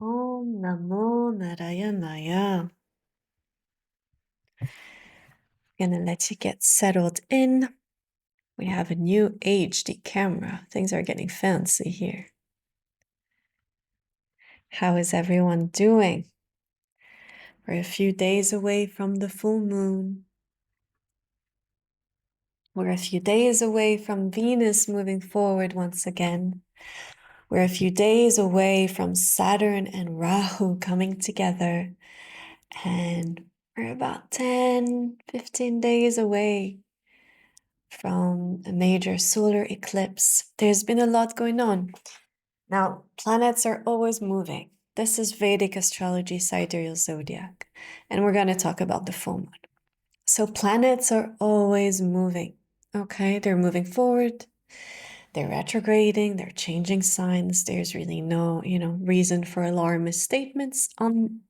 Om Namo Narayanaya. Gonna let you get settled in. We have a new HD camera. Things are getting fancy here. How is everyone doing? We're a few days away from the full moon. We're a few days away from Venus moving forward once again. We're a few days away from Saturn and Rahu coming together. And we're about 10, 15 days away from a major solar eclipse. There's been a lot going on. Now, planets are always moving. This is Vedic astrology, Sidereal zodiac, and we're going to talk about the full moon. So planets are always moving, okay? They're moving forward, they're retrograding, they're changing signs. There's really no, reason for alarmist statements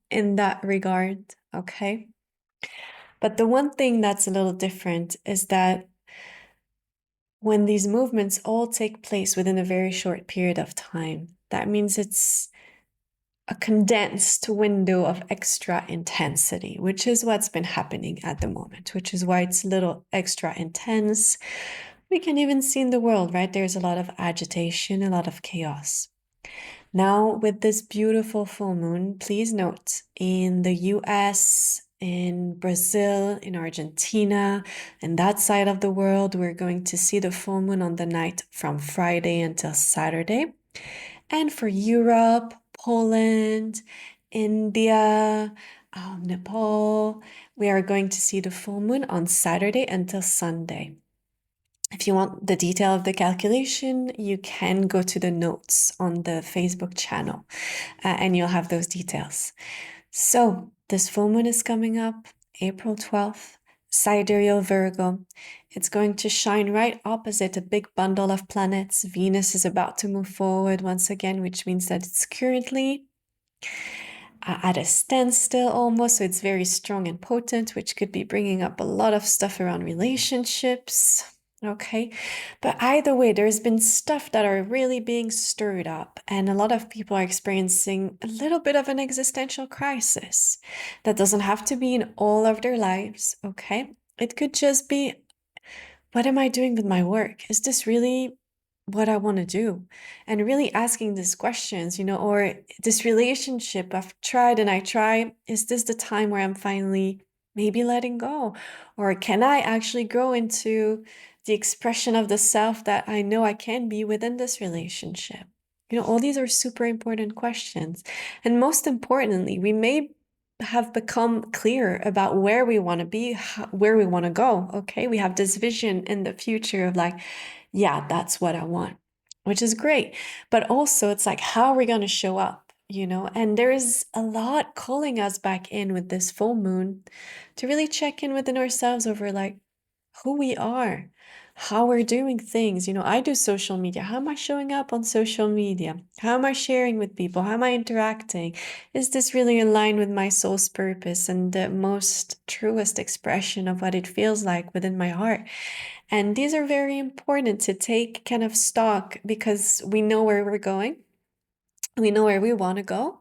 in that regard, okay? But the one thing that's a little different is that when these movements all take place within a very short period of time, that means it's a condensed window of extra intensity, which is what's been happening at the moment, which is why it's a little extra intense. We can even see in the world, right? There's a lot of agitation, a lot of chaos. Now, with this beautiful full moon, please note in the US, in Brazil, in Argentina, and that side of the world, we're going to see the full moon on the night from Friday until Saturday. And for Europe, Poland, India, Nepal, we are going to see the full moon on Saturday until Sunday. If you want the detail of the calculation, you can go to the notes on the Facebook channel and you'll have those details. So this full moon is coming up April 12th, Sidereal Virgo. It's going to shine right opposite a big bundle of planets. Venus is about to move forward once again, which means that it's currently at a standstill almost. So it's very strong and potent, which could be bringing up a lot of stuff around relationships. Okay, but either way, there's been stuff that are really being stirred up, and a lot of people are experiencing a little bit of an existential crisis. That doesn't have to be in all of their lives, okay? It could just be, what am I doing with my work? Is this really what I want to do? And really asking these questions, or this relationship I've tried and I try, is this the time where I'm finally maybe letting go? Or can I actually grow into the expression of the self that I know I can be within this relationship? All these are super important questions. And most importantly, we may have become clear about where we want to be, where we want to go. Okay, we have this vision in the future of like, yeah, that's what I want, which is great. But also, it's like, how are we going to show up? And there is a lot calling us back in with this full moon to really check in within ourselves over like who we are, how we're doing things. I do social media. How am I showing up on social media? How am I sharing with people? How am I interacting? Is this really aligned with my soul's purpose and the most truest expression of what it feels like within my heart? And these are very important to take kind of stock because we know where we're going. We know where we want to go.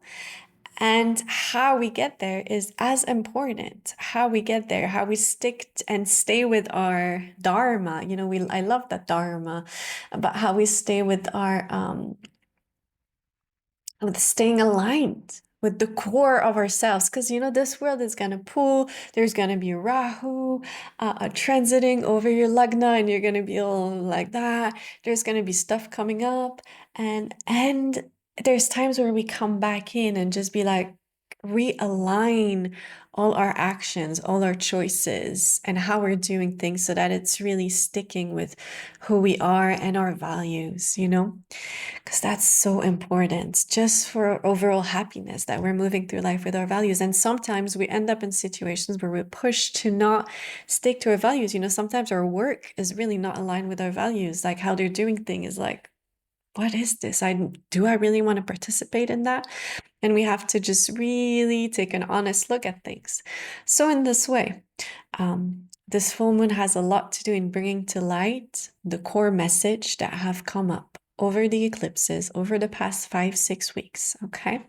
And how we get there is as important. How we get there, how we stick and stay with our Dharma. I love that Dharma, but how we stay with with staying aligned with the core of ourselves. Because, this world is going to pull, there's going to be Rahu transiting over your Lagna, and you're going to be all like that. There's going to be stuff coming up. And there's times where we come back in and just be like, realign all our actions, all our choices, and how we're doing things so that it's really sticking with who we are and our values, because that's so important just for overall happiness, that we're moving through life with our values. And sometimes we end up in situations where we're pushed to not stick to our values. Sometimes our work is really not aligned with our values, like how they're doing things is like what is this? Do I really want to participate in that? And we have to just really take an honest look at things. So in this way, this full moon has a lot to do in bringing to light the core message that have come up over the eclipses over the past 5-6 weeks, okay?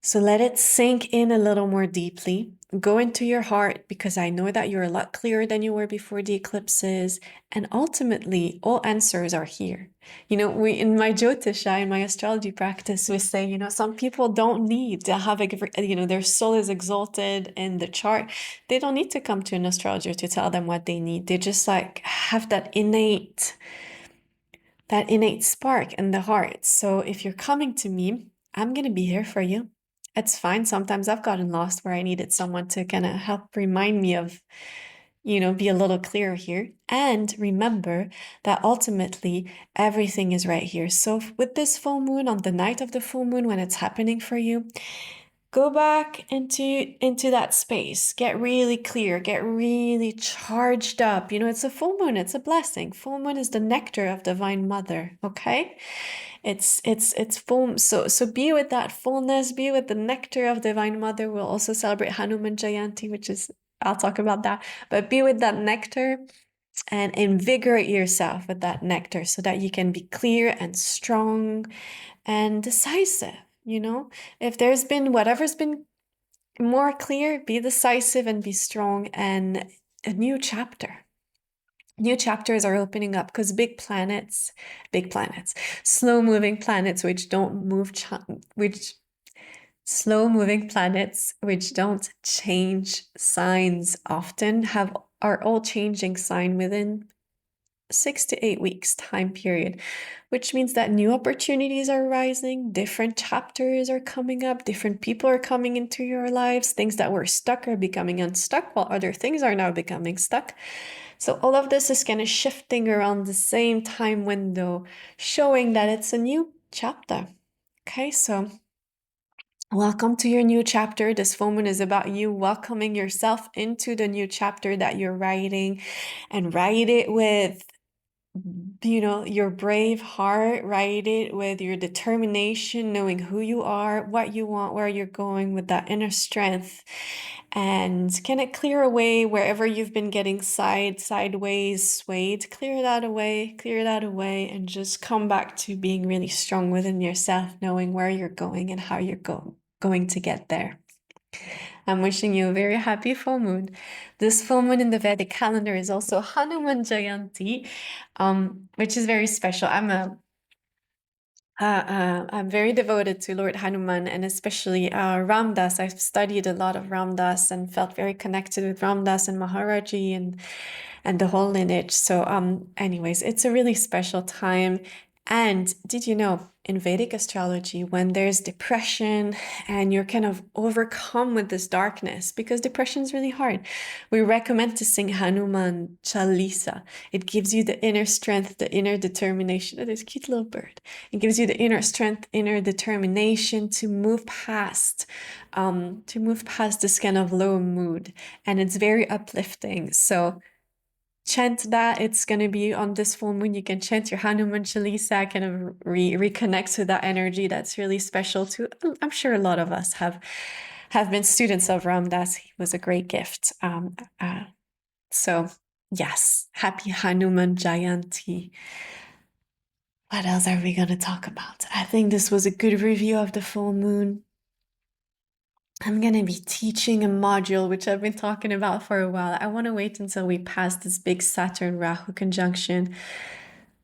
So let it sink in a little more deeply. Go into your heart, because I know that you're a lot clearer than you were before the eclipses. And ultimately, all answers are here. You know, in my Jyotisha, in my astrology practice, we say, you know, some people don't need to have their soul is exalted in the chart. They don't need to come to an astrologer to tell them what they need. They just like have that innate spark in the heart. So if you're coming to me, I'm going to be here for you. It's fine. Sometimes I've gotten lost where I needed someone to kind of help remind me of, you know, be a little clearer here. And remember that ultimately everything is right here. So with this full moon, on the night of the full moon, when it's happening for you, go back into that space. Get really clear, get really charged up. You know, it's a full moon, it's a blessing. Full moon is the nectar of Divine Mother, okay? It's full. So be with that fullness, be with the nectar of Divine Mother. We'll also celebrate Hanuman Jayanti, which is, I'll talk about that. But be with that nectar and invigorate yourself with that nectar so that you can be clear and strong and decisive. You know, if there's been whatever's been more clear, be decisive and be strong, and a new chapter. New chapters are opening up because big planets, slow moving planets which don't move, slow moving planets which don't change signs often are all changing sign within 6 to 8 weeks time period, which means that new opportunities are rising, different chapters are coming up, different people are coming into your lives, things that were stuck are becoming unstuck, while other things are now becoming stuck. So all of this is kind of shifting around the same time window, showing that it's a new chapter. Okay, so welcome to your new chapter. This full moon is about you welcoming yourself into the new chapter that you're writing, and write it with, you know, your brave heart. Write it with your determination, knowing who you are, what you want, where you're going, with that inner strength. And can it clear away wherever you've been getting sideways, swayed? Clear that away, and just come back to being really strong within yourself, knowing where you're going and how you're going to get there. I'm wishing you a very happy full moon. This full moon in the Vedic calendar is also Hanuman Jayanti, which is very special. I'm very devoted to Lord Hanuman, and especially Ramdas. I've studied a lot of Ramdas and felt very connected with Ramdas and Maharaji and the whole lineage. So anyways, it's a really special time. And did you know, in Vedic astrology, when there's depression and you're kind of overcome with this darkness, because depression is really hard, we recommend to sing Hanuman Chalisa. It gives you the inner strength, the inner determination. Oh, this cute little bird. It gives you the inner strength, inner determination to move past this kind of low mood. And it's very uplifting. So chant that. It's going to be on this full moon. You can chant your Hanuman Chalisa, kind of reconnect to that energy that's really special to, I'm sure a lot of us have been students of Ramdas. He was a great gift. So yes, happy Hanuman Jayanti. What else are we going to talk about? I think this was a good review of the full moon. I'm going to be teaching a module, which I've been talking about for a while. I want to wait until we pass this big Saturn-Rahu conjunction.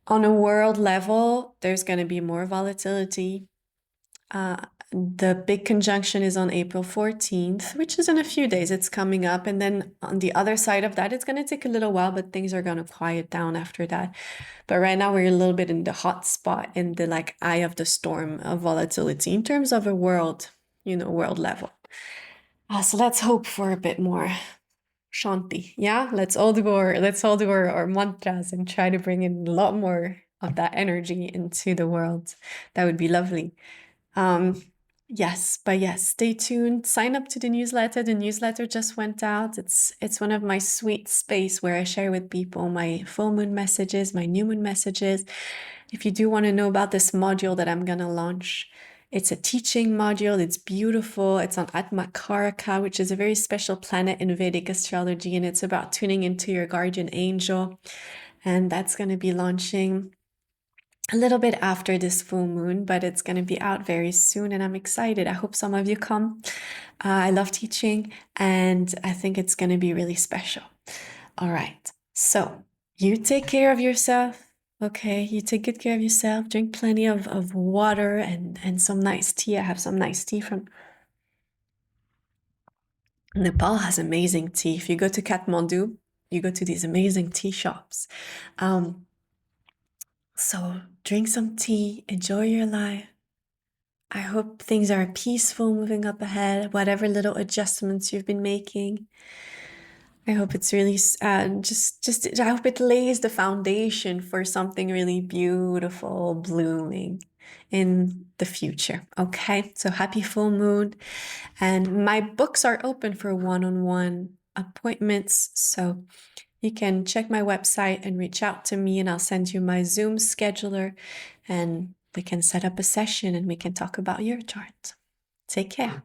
On a world level, there's going to be more volatility. The big conjunction is on April 14th, which is in a few days. It's coming up. And then on the other side of that, it's going to take a little while, but things are going to quiet down after that. But right now, we're a little bit in the hot spot, in the like eye of the storm of volatility in terms of a world, world level. So let's hope for a bit more Shanti. Yeah, let's all do our mantras and try to bring in a lot more of that energy into the world. That would be lovely. Yes, stay tuned. Sign up to the newsletter. The newsletter just went out. It's one of my sweet space where I share with people my full moon messages, my new moon messages. if you do want to know about this module that I'm going to launch, it's a teaching module. It's beautiful. It's on Atmakaraka, which is a very special planet in Vedic astrology, and it's about tuning into your guardian angel. And that's going to be launching a little bit after this full moon, but it's going to be out very soon, and I'm excited. I hope some of you come. I love teaching, and I think it's going to be really special. All right, so you take care of yourself. Okay, you take good care of yourself. Drink plenty of water and some nice tea. I have some nice tea from Nepal. Has amazing tea. If you go to Kathmandu, you go to these amazing tea shops. So drink some tea, enjoy your life. I hope things are peaceful moving up ahead, whatever little adjustments you've been making. I hope it's really I hope it lays the foundation for something really beautiful blooming in the future. Okay, so happy full moon. And my books are open for one-on-one appointments. So you can check my website and reach out to me, and I'll send you my Zoom scheduler, and we can set up a session and we can talk about your chart. Take care.